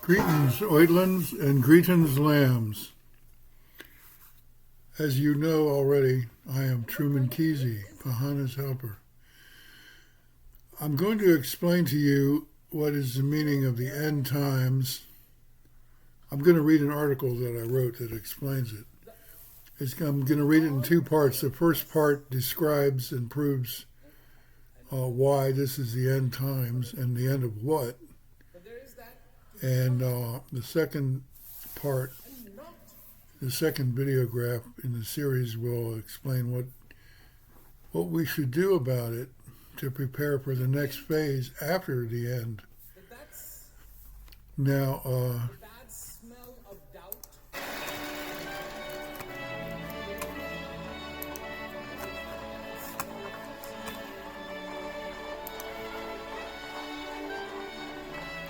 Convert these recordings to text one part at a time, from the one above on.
Greetings, oitlins, and greetings, lambs. As you know already, I am Truman Kesey, Pahana's helper. I'm going to explain to you what is the meaning of the end times. I'm going to read an article that I wrote that explains it. I'm going to read it in two parts. The first part describes and proves why this is the end times and the end of what. And the second part, the second videograph in the series will explain what we should do about it to prepare for the next phase after the end. Now,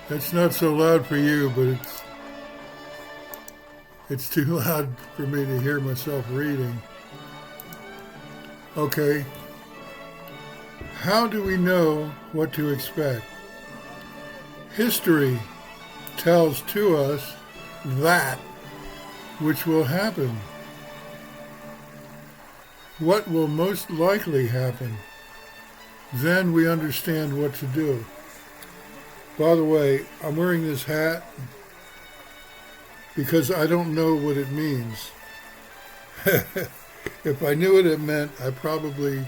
that's not so loud for you, but it's too loud for me to hear myself reading. Okay. How do we know what to expect? History tells to us that which will happen. What will most likely happen? Then we understand what to do. By the way, I'm wearing this hat because I don't know what it means. If I knew what it meant, I probably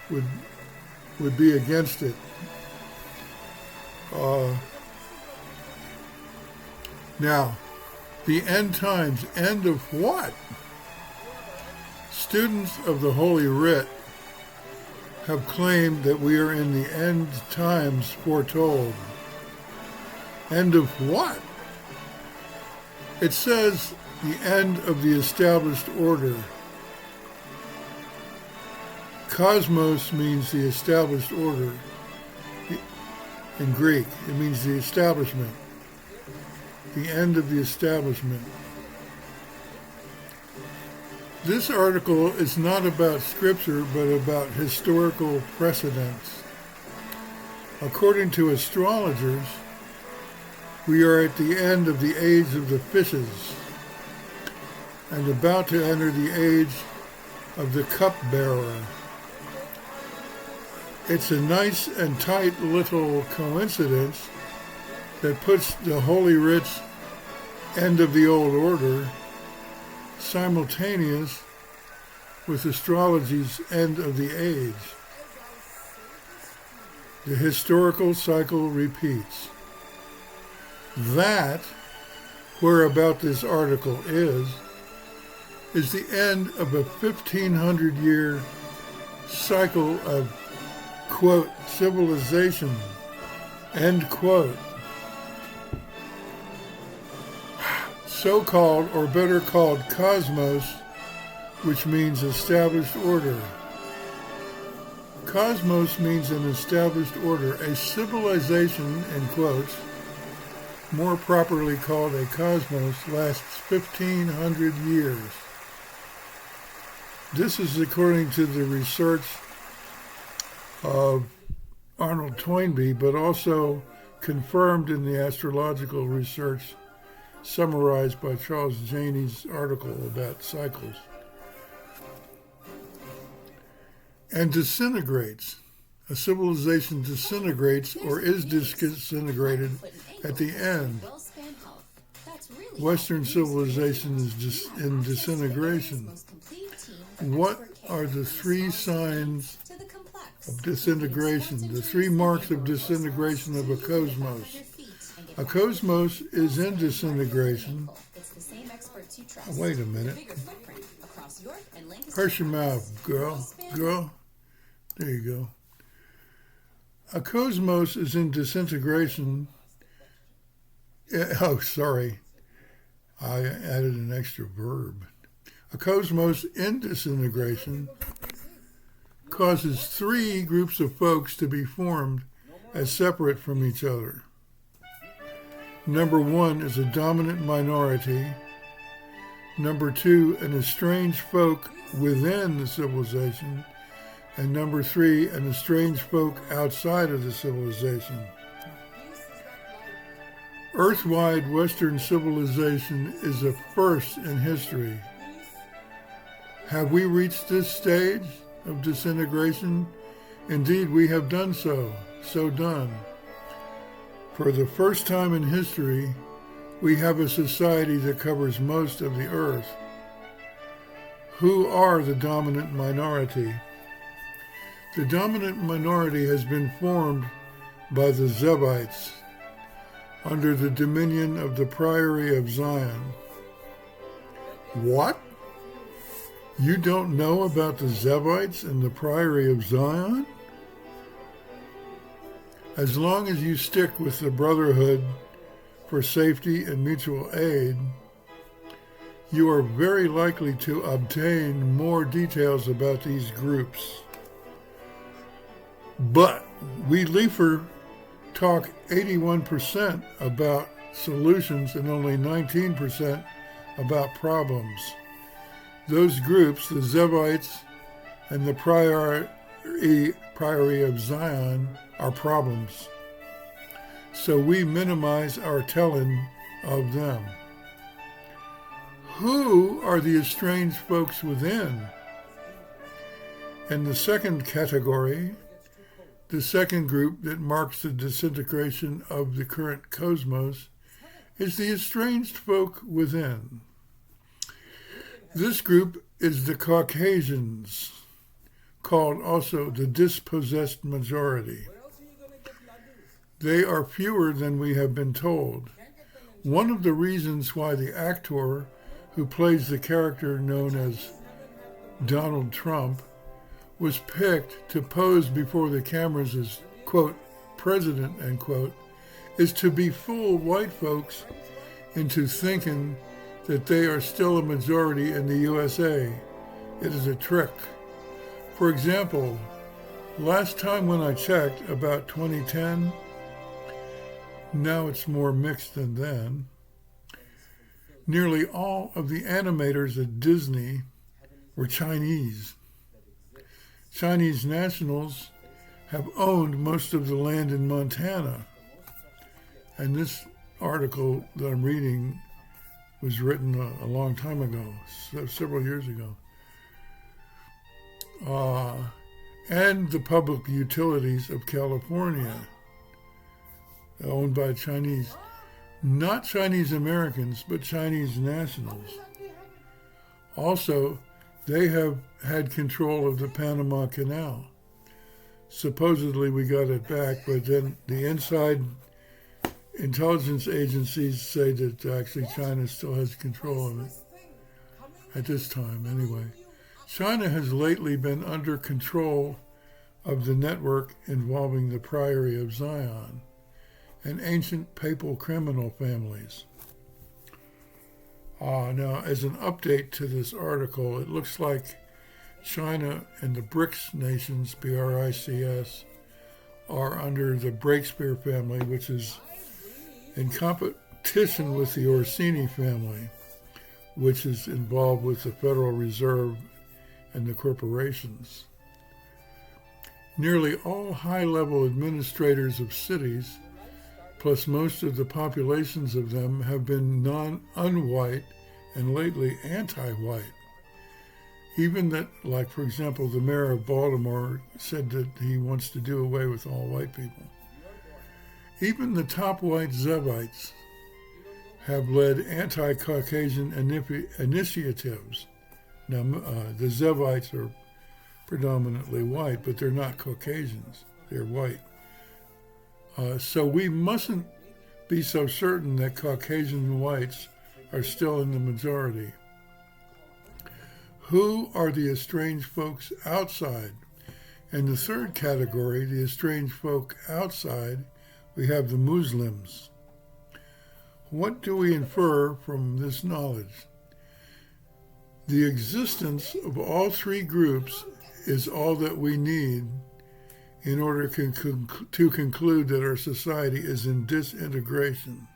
would be against it. Now, the end times, end of what? Students of the Holy Writ have claimed that we are in the end times foretold. End of what? It says the end of the established order. Cosmos means the established order. In Greek, it means the establishment. The end of the establishment. This article is not about scripture, but about historical precedents. According to astrologers, we are at the end of the age of the fishes and about to enter the age of the cupbearer. It's a nice and tight little coincidence that puts the Holy Writ's end of the old order simultaneous with astrology's end of the age. The historical cycle repeats. That, whereabout this article is the end of a 1,500-year cycle of, quote, civilization, end quote. So-called, or better called, cosmos, which means established order. Cosmos means an established order. A civilization, in quotes, more properly called a cosmos, lasts 1,500 years. This is according to the research of Arnold Toynbee, but also confirmed in the astrological research summarized by Charles Janey's article about cycles. And disintegrates. A civilization disintegrates or is disintegrated at the end. Western civilization is in disintegration. What are the three signs of disintegration, the three marks of disintegration of a cosmos? A cosmos is in disintegration. Wait a minute. Hush your mouth, girl. There you go. A cosmos is in disintegration. Oh, sorry. I added an extra verb. A cosmos in disintegration causes three groups of folks to be formed as separate from each other. Number one is a dominant minority. Number two, an estranged folk within the civilization. And number three, an estranged folk outside of the civilization. Earth-wide Western civilization is a first in history. Have we reached this stage of disintegration? Indeed, we have done so. So done. For the first time in history, we have a society that covers most of the earth. Who are the dominant minority? The dominant minority has been formed by the Zebites under the dominion of the Priory of Zion. What? You don't know about the Zebites and the Priory of Zion? As long as you stick with the Brotherhood for safety and mutual aid, you are very likely to obtain more details about these groups. But we Leafer talk 81% about solutions and only 19% about problems. Those groups, the Zebites and the Priory of Zion, are problems. So we minimize our telling of them. Who are the estranged folks within? In the second category, the second group that marks the disintegration of the current cosmos is the estranged folk within. This group is the Caucasians, called also the dispossessed majority. They are fewer than we have been told. One of the reasons why the actor who plays the character known as Donald Trump was picked to pose before the cameras as, quote, president, end quote, is to befool white folks into thinking that they are still a majority in the USA. It is a trick. For example, last time when I checked, about 2010, now it's more mixed than then, nearly all of the animators at Disney were Chinese. Chinese nationals have owned most of the land in Montana. And this article that I'm reading was written a long time ago, several years ago. And the public utilities of California, owned by Chinese, not Chinese Americans, but Chinese nationals. Also, they have had control of the Panama Canal. Supposedly we got it back, but then the inside intelligence agencies say that actually China still has control of it. At this time, anyway. China has lately been under control of the network involving the Priory of Zion and ancient papal criminal families. Now, as an update to this article, it looks like China and the BRICS nations, BRICS, are under the Breakspear family, which is in competition with the Orsini family, which is involved with the Federal Reserve and the corporations. Nearly all high-level administrators of cities, plus most of the populations of them, have been unwhite and lately anti-white. Even that, like, for example, the mayor of Baltimore said that he wants to do away with all white people. Even the top white Zebites have led anti-Caucasian initiatives. Now, the Zebites are predominantly white, but they're not Caucasians. They're white. So we mustn't be so certain that Caucasian whites are still in the majority. Who are the estranged folks outside? In the third category, the estranged folk outside, we have the Muslims. What do we infer from this knowledge? The existence of all three groups is all that we need in order to conclude that our society is in disintegration.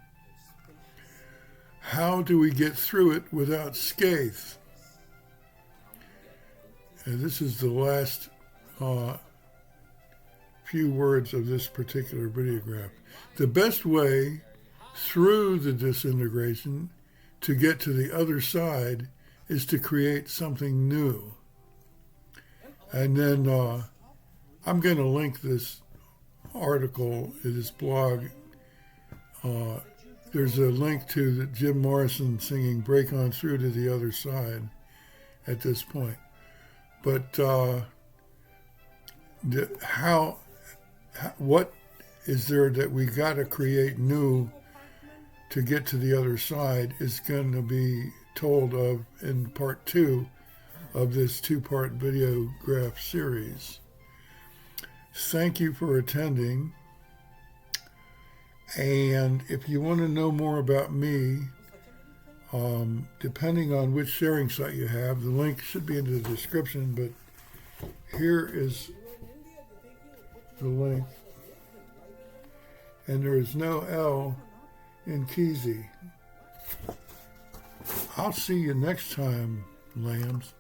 How do we get through it without scathe? And this is the last few words of this particular videograph. The best way through the disintegration to get to the other side is to create something new. And then I'm going to link this article in this blog. There's a link to Jim Morrison singing "Break On Through to the Other Side" at this point. But what is there that we got to create new to get to the other side is going to be told of in part 2 of this 2-part videograph series. Thank you for attending. And if you want to know more about me, depending on which sharing site you have, the link should be in the description, but here is the link. And there is no L in Lincque. I'll see you next time, lambs.